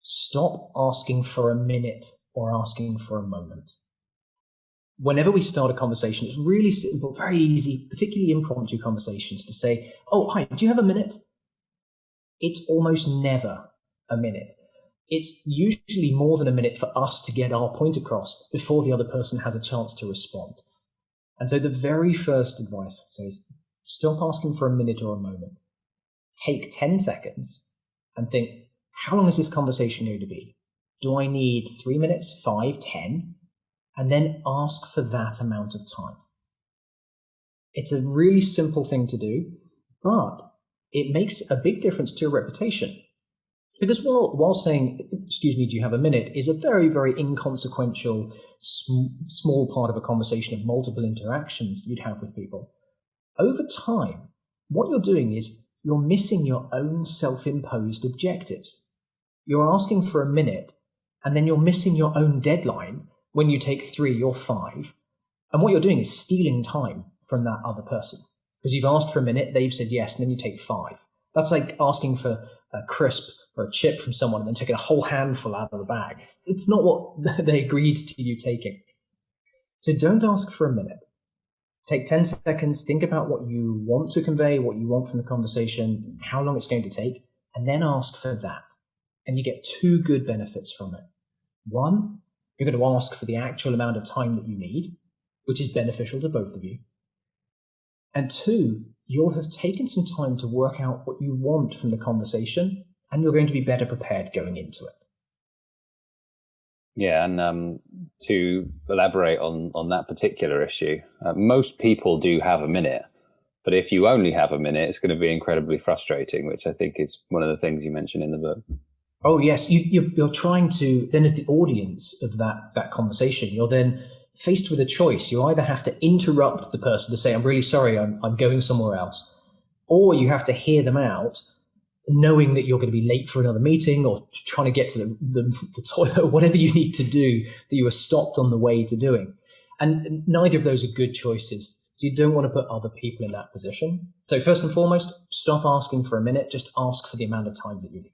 Stop asking for a minute or asking for a moment. Whenever we start a conversation, it's really simple, very easy, particularly impromptu conversations, to say, oh, hi, do you have a minute? It's almost never a minute. It's usually more than a minute for us to get our point across before the other person has a chance to respond. And so the very first advice I say is stop asking for a minute or a moment. Take 10 seconds and think, how long is this conversation going to be? Do I need 3 minutes, 5, 10? And then ask for that amount of time. It's a really simple thing to do, but it makes a big difference to your reputation. Because while saying, excuse me, do you have a minute, is a very, very inconsequential, small part of a conversation of multiple interactions you'd have with people, over time, what you're doing is you're missing your own self-imposed objectives. You're asking for a minute, and then you're missing your own deadline when you take 3 or 5. And what you're doing is stealing time from that other person. Because you've asked for a minute, they've said yes, and then you take 5. That's like asking for a crisp or a chip from someone and then taking a whole handful out of the bag. It's not what they agreed to you taking. So don't ask for a minute. Take 10 seconds, think about what you want to convey, what you want from the conversation, how long it's going to take, and then ask for that. And you get 2 good benefits from it. 1, you're going to ask for the actual amount of time that you need, which is beneficial to both of you. And 2, you'll have taken some time to work out what you want from the conversation, and you're going to be better prepared going into it. Yeah, and to elaborate on that particular issue, most people do have a minute, but if you only have a minute, it's going to be incredibly frustrating, which I think is one of the things you mentioned in the book. Oh, yes. You're trying to, then as the audience of that conversation, you're then faced with a choice. You either have to interrupt the person to say, I'm really sorry, I'm going somewhere else, or you have to hear them out, knowing that you're going to be late for another meeting or trying to get to the toilet or whatever you need to do that you were stopped on the way to doing. And neither of those are good choices. So you don't want to put other people in that position. So first and foremost, stop asking for a minute. Just ask for the amount of time that you need.